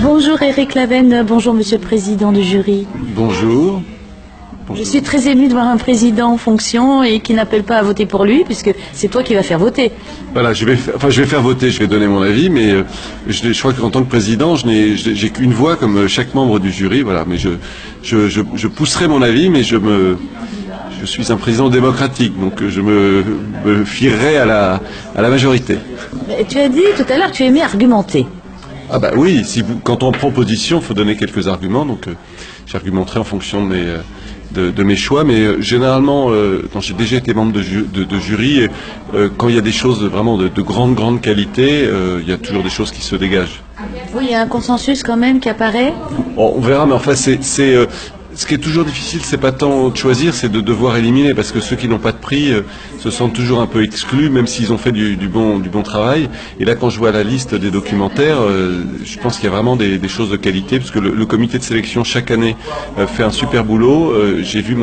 Bonjour Eric Laven, bonjour Monsieur le Président du jury. Bonjour. Je suis très émue de voir un président en fonction et qui n'appelle pas à voter pour lui, puisque c'est toi qui vas faire voter. Voilà, je vais faire voter, je vais donner mon avis, mais je crois qu'en tant que président, j'ai qu'une voix comme chaque membre du jury, voilà. Mais je pousserai mon avis, mais je suis un président démocratique, donc je me fierai à la majorité. Mais tu as dit tout à l'heure que tu aimais argumenter. Ah bah oui, quand on prend position, il faut donner quelques arguments, donc j'argumenterai en fonction de mes choix, mais généralement, quand j'ai déjà été membre de jury, quand il y a des choses vraiment de grande qualité, il y a toujours des choses qui se dégagent. Oui, il y a un consensus quand même qui apparaît. Bon, on verra, mais enfin, ce qui est toujours difficile, c'est pas tant de choisir, c'est de devoir éliminer, parce que ceux qui n'ont pas de prix se sentent toujours un peu exclus, même s'ils ont fait du bon travail. Et là, quand je vois la liste des documentaires, je pense qu'il y a vraiment des choses de qualité, parce que le comité de sélection chaque année fait un super boulot. J'ai vu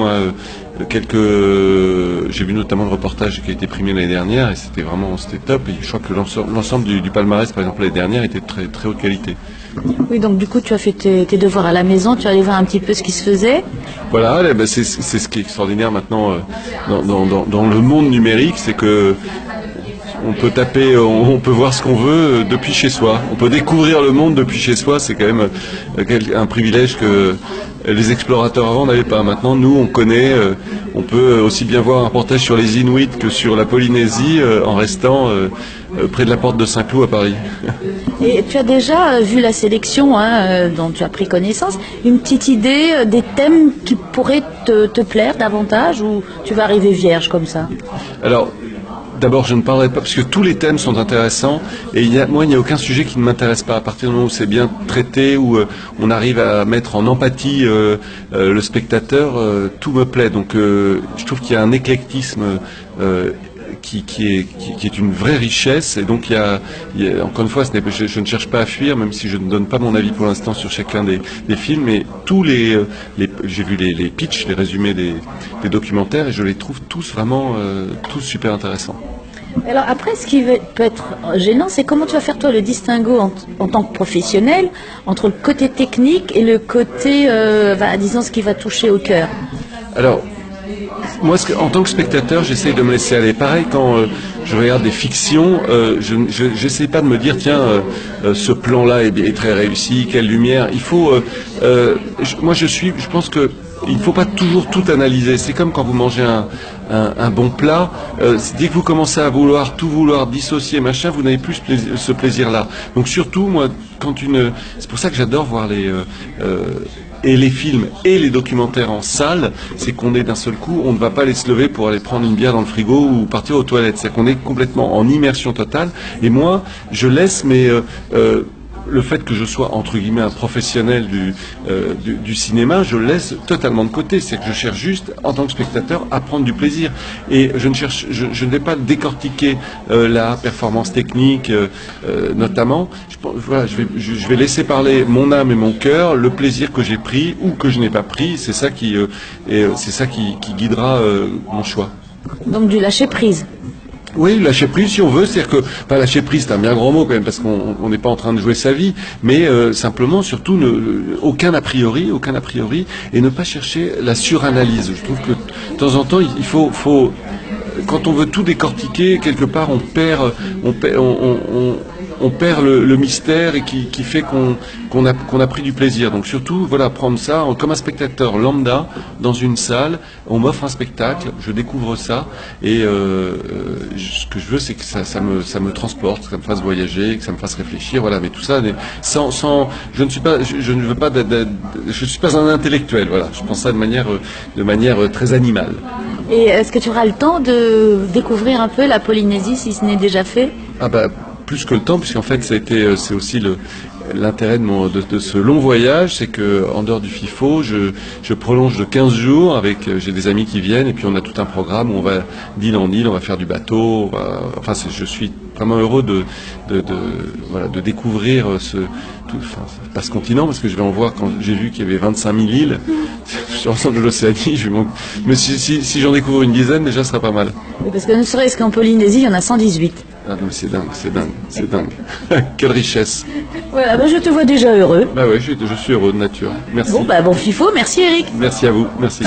j'ai vu notamment le reportage qui a été primé l'année dernière, et c'était top. Et je crois que l'ensemble du palmarès, par exemple l'année dernière, était de très haute qualité. Oui, donc du coup, tu as fait tes devoirs à la maison, tu es allé voir un petit peu ce qui se faisait. Voilà, c'est ce qui est extraordinaire maintenant dans le monde numérique, c'est que on peut taper, on peut voir ce qu'on veut depuis chez soi. On peut découvrir le monde depuis chez soi, c'est quand même un privilège que les explorateurs avant n'avaient pas. Maintenant, nous, on connaît, on peut aussi bien voir un reportage sur les Inuits que sur la Polynésie en restant près de la porte de Saint-Cloud à Paris. Et tu as déjà vu la sélection dont tu as pris connaissance, une petite idée des thèmes qui pourraient te plaire davantage, ou tu vas arriver vierge comme ça? Alors, d'abord, je ne parlerai pas, parce que tous les thèmes sont intéressants, et moi, il n'y a aucun sujet qui ne m'intéresse pas. À partir du moment où c'est bien traité, où on arrive à mettre en empathie le spectateur, tout me plaît. Donc, je trouve qu'il y a un éclectisme qui est une vraie richesse, et donc encore une fois, je ne cherche pas à fuir, même si je ne donne pas mon avis pour l'instant sur chacun des films, mais j'ai vu les pitchs, les résumés des documentaires, et je les trouve tous vraiment tous super intéressants. Alors après, ce qui peut être gênant, c'est comment tu vas faire toi le distinguo en tant que professionnel entre le côté technique et le côté, disons, ce qui va toucher au cœur. Alors, moi, en tant que spectateur, j'essaye de me laisser aller. Pareil, quand je regarde des fictions, je n'essaie pas de me dire, tiens, ce plan-là est très réussi, quelle lumière. Il faut, je pense que il ne faut pas toujours tout analyser. C'est comme quand vous mangez un bon plat. Dès que vous commencez à tout vouloir dissocier, machin, vous n'avez plus ce plaisir-là. Donc surtout, moi, c'est pour ça que j'adore voir les films et les documentaires en salle, c'est qu'on est d'un seul coup, on ne va pas aller se lever pour aller prendre une bière dans le frigo ou partir aux toilettes. C'est qu'on est complètement en immersion totale. Et moi, je laisse le fait que je sois entre guillemets un professionnel du cinéma, je le laisse totalement de côté. C'est que je cherche juste, en tant que spectateur, à prendre du plaisir. Et je ne vais pas décortiquer la performance technique, notamment. Je vais laisser parler mon âme et mon cœur, le plaisir que j'ai pris ou que je n'ai pas pris. C'est ça qui guidera mon choix. Donc du lâcher prise. Oui, lâcher prise si on veut, c'est-à-dire que, pas lâcher prise, c'est un bien grand mot quand même, parce qu'on n'est pas en train de jouer sa vie, mais simplement, surtout, aucun a priori, et ne pas chercher la suranalyse. Je trouve que de temps en temps, il faut quand on veut tout décortiquer, quelque part, on perd le mystère et qui fait qu'on a pris du plaisir. Donc surtout, voilà, prendre ça comme un spectateur lambda dans une salle. On m'offre un spectacle, je découvre ça, et ce que je veux, c'est que ça me transporte, que ça me fasse voyager, que ça me fasse réfléchir. Voilà, mais tout ça, je ne suis pas un intellectuel. Voilà, je pense ça de manière très animale. Et est-ce que tu auras le temps de découvrir un peu la Polynésie, si ce n'est déjà fait? Ah bah, plus que le temps, puisqu'en fait, c'est aussi l'intérêt de ce long voyage, c'est que en dehors du FIFO, je prolonge de 15 jours j'ai des amis qui viennent, et puis on a tout un programme où on va d'île en île, on va faire du bateau, je suis vraiment heureux de découvrir pas ce continent, parce que je vais en voir quand j'ai vu qu'il y avait 25 000 îles sur l'ensemble de l'Océanie. Mais si j'en découvre une dizaine, déjà, ce sera pas mal. Oui, parce que ne serait-ce qu'en Polynésie, il y en a 118. Ah non, c'est dingue, c'est dingue, c'est dingue. Quelle richesse. Voilà, je te vois déjà heureux. Bah ouais, je suis heureux de nature. Merci. Bon FIFO, merci Eric. Merci à vous, merci.